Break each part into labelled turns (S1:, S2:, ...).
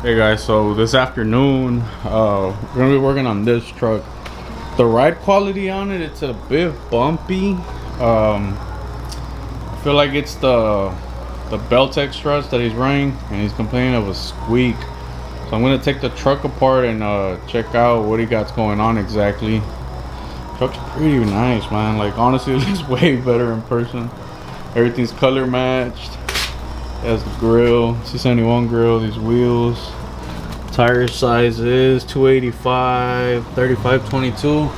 S1: Hey guys, so this afternoon we're gonna be working on this truck. The ride quality on it's a bit bumpy. I feel like it's the Beltec struts that he's running, and he's complaining of a squeak. So I'm gonna take the truck apart and check out what he got going on exactly. Truck's pretty nice, man. Like, honestly, it looks way better in person. Everything's color matched. It has the grill, C71 grill, these wheels. Tire size is 285, 35, 22.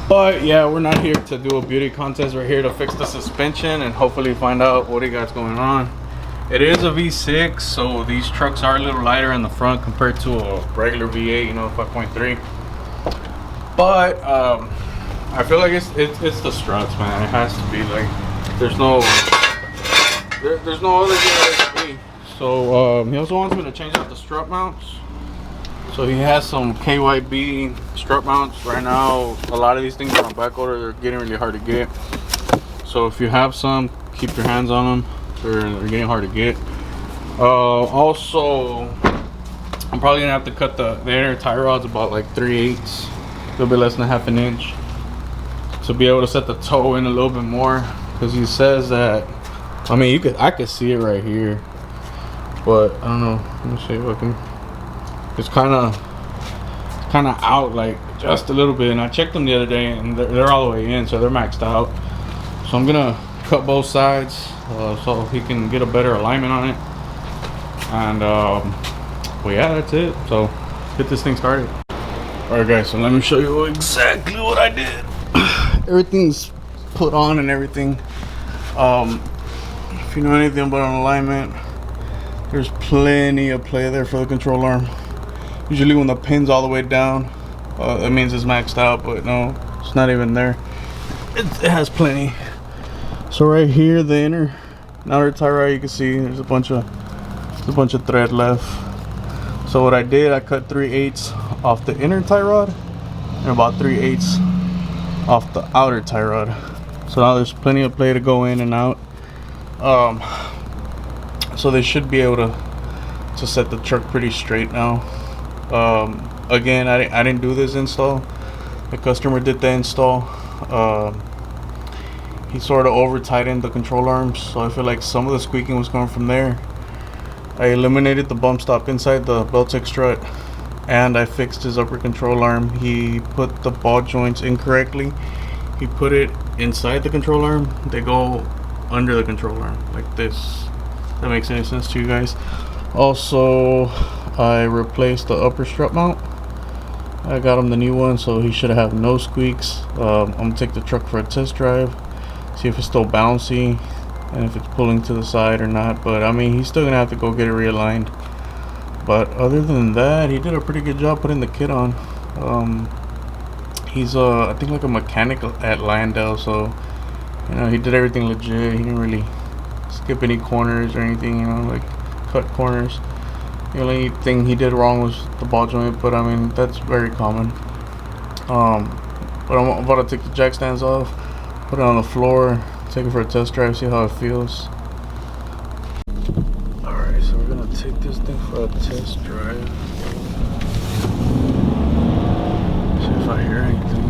S1: But yeah, we're not here to do a beauty contest. We're here to fix the suspension and hopefully find out what he got going on. It is a V6, so these trucks are a little lighter in the front compared to a regular V8, you know, 5.3. But I feel like it's the struts, man. It has to be. Like, there's no other way. So he also wants me to change out the strut mounts. So he has some KYB strut mounts. Right now, a lot of these things are on back order. They're getting really hard to get. So if you have some, keep your hands on them. They're getting hard to get. Also, I'm probably gonna have to cut the inner tie rods about like 3/8, a little bit less than half an inch, to be able to set the toe in a little bit more. Because he says that, I mean, I could see it right here, but I don't know. Let me show you. It's kind of out, like just a little bit. And I checked them the other day, and they're all the way in, so they're maxed out. So I'm gonna cut both sides so he can get a better alignment on it. And well, yeah, that's it. So get this thing started. All right, guys. So let me show you exactly what I did. Everything's put on and everything. If you know anything about an alignment, there's plenty of play there for the control arm. Usually when the pin's all the way down, that means it's maxed out, but no, it's not even there. It has plenty. So right here, the outer tie rod, you can see there's a bunch of thread left. So what I did, I cut 3/8 off the inner tie rod and about 3/8 off the outer tie rod. So now there's plenty of play to go in and out. So they should be able to set the truck pretty straight now. Again, I didn't do this install. The customer did the install. He sort of over tightened the control arms, so I feel like some of the squeaking was coming from there. I eliminated the bump stop inside the Beltec strut, and I fixed his upper control arm. He put the ball joints incorrectly. He put it inside the control arm. They go under the control arm like this. That makes any sense to you guys? Also, I replaced the upper strut mount. I got him the new one, so he should have no squeaks. I'm gonna take the truck for a test drive, see if it's still bouncy and if it's pulling to the side or not. But I mean, he's still gonna have to go get it realigned. But other than that, he did a pretty good job putting the kit on. He's I think like a mechanic at Lyondell, so you know, he did everything legit. He didn't really skip any corners or anything, you know, like cut corners. The only thing he did wrong was the ball joint, but I mean, that's very common. But I'm about to take the jack stands off, put it on the floor, take it for a test drive, see how it feels. Alright, so we're gonna take this thing for a test drive. See if I hear anything.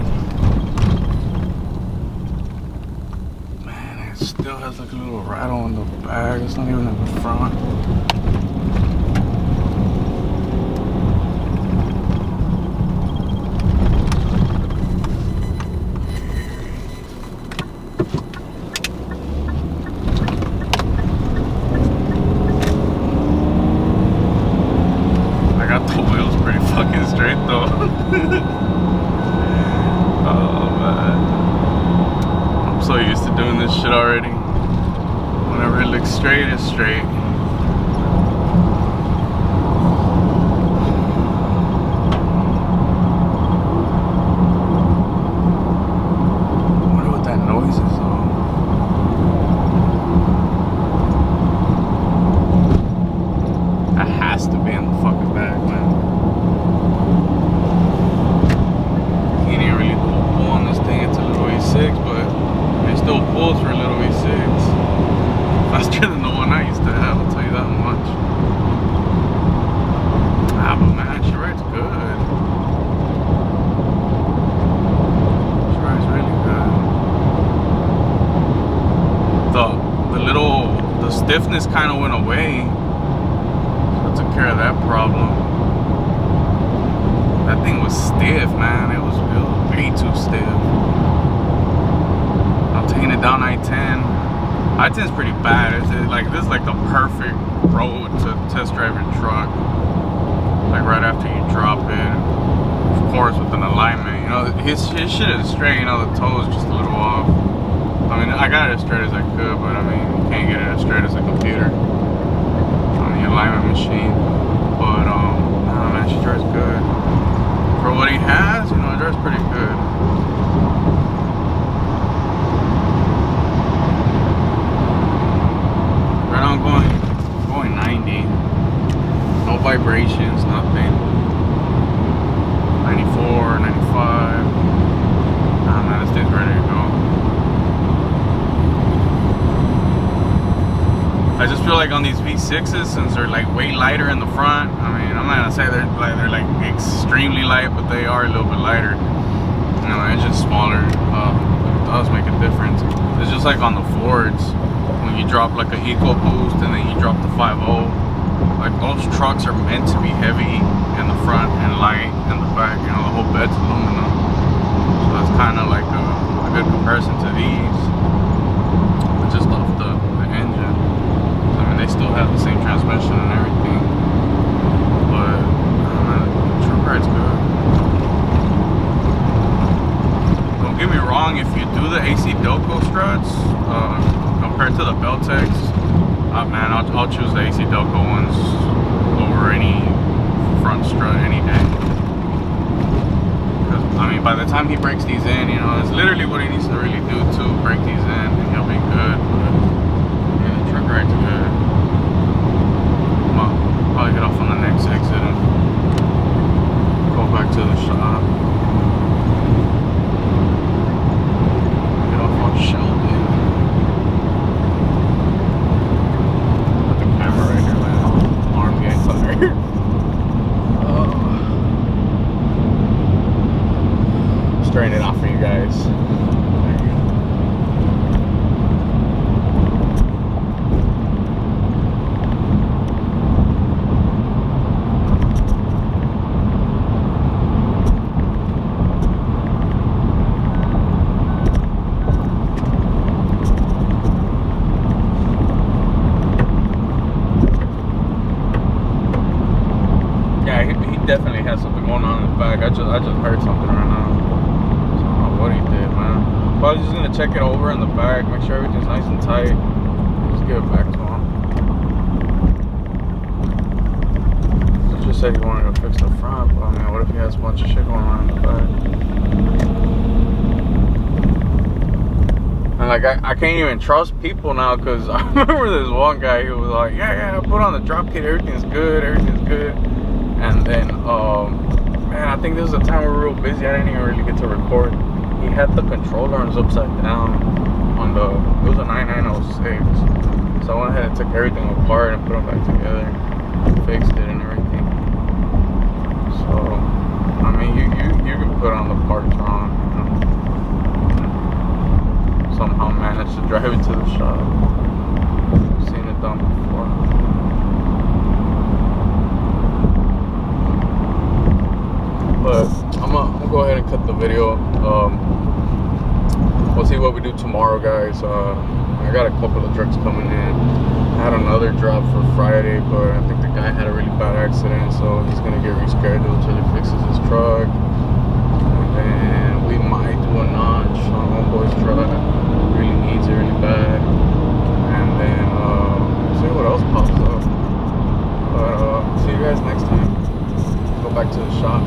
S1: Man, it still has like a little rattle in the back. It's not even in the front. So used to doing this shit already. Whenever it looks straight, it's straight. I wonder what that noise is though. That has to be in the fucking back, man. Can't even really do a pull on this thing. It's a little V6, but it still pulls for a little V6. Faster than the one I used to have, I'll tell you that much. stiffness kind of went away. So I took care of that problem. That thing was stiff, man. It was way too stiff. I'm taking it down I-10. I-10 is pretty bad. This is like the perfect road to test drive your truck. Like right after you drop it, of course with an alignment. You know, his shit is straight. You know, the toe is just a little off. I mean, I got it as straight as I could, but I mean, you can't get it as straight as a computer on the alignment machine. But nah, man, she drives good for what he has. You know, it drives pretty good. Right now I'm going 90. No vibrations, nothing. 94, 95. Nah, man, this thing's ready to go. I just feel like on these V6s, since they're like way lighter in the front, I mean, I'm not gonna say they're like extremely light, but they are a little bit lighter. You know, the engine's smaller. It does make a difference. It's just like on the Fords, when you drop like an EcoBoost and then you drop the 5.0. Like those trucks are meant to be heavy in the front and light in the back. You know, the whole bed's aluminum, so that's kind of like a good comparison to these. But just off the engine, I mean, they still have the same transmission and everything. But the truck ride's good. Don't get me wrong, if you do the AC Delco struts compared to the Beltex, man, I'll choose the AC Delco ones over any front strut any day. Because, I mean, by the time he breaks these in, you know, it's literally what he needs to really do to break these in, and he'll be good. But, yeah, the truck ride's good. I'll probably get off on the next exit and go back to the shop. Get off on Sheldon. Strain it off for you guys. There you go. Yeah, he definitely has something going on in the back. I just heard something right now. What he did, man. Probably just gonna check it over in the back, make sure everything's nice and tight. Just give it back to him. He just said he wanted to fix the front, but I mean, what if he has a bunch of shit going on in the back? And like, I can't even trust people now, because I remember this one guy who was like, yeah, I put on the drop kit, everything's good. And then, man, I think this was a time we were real busy. I didn't even really get to record. He had the control arms upside down on it was a 9906. So I went ahead and took everything apart and put them back together, fixed it and everything. So, I mean, you can put on the parts wrong, you know, somehow manage to drive it to the shop. I've seen it done before. But I'm gonna go ahead and cut the video. We'll see what we do tomorrow, guys. I got a couple of trucks coming in. I had another drop for Friday, but I think the guy had a really bad accident, so he's gonna get rescheduled until he fixes his truck. And then we might do a notch on homeboy's truck. Really needs it really bad. And then see what else pops up. But see you guys next time. Go back to the shop.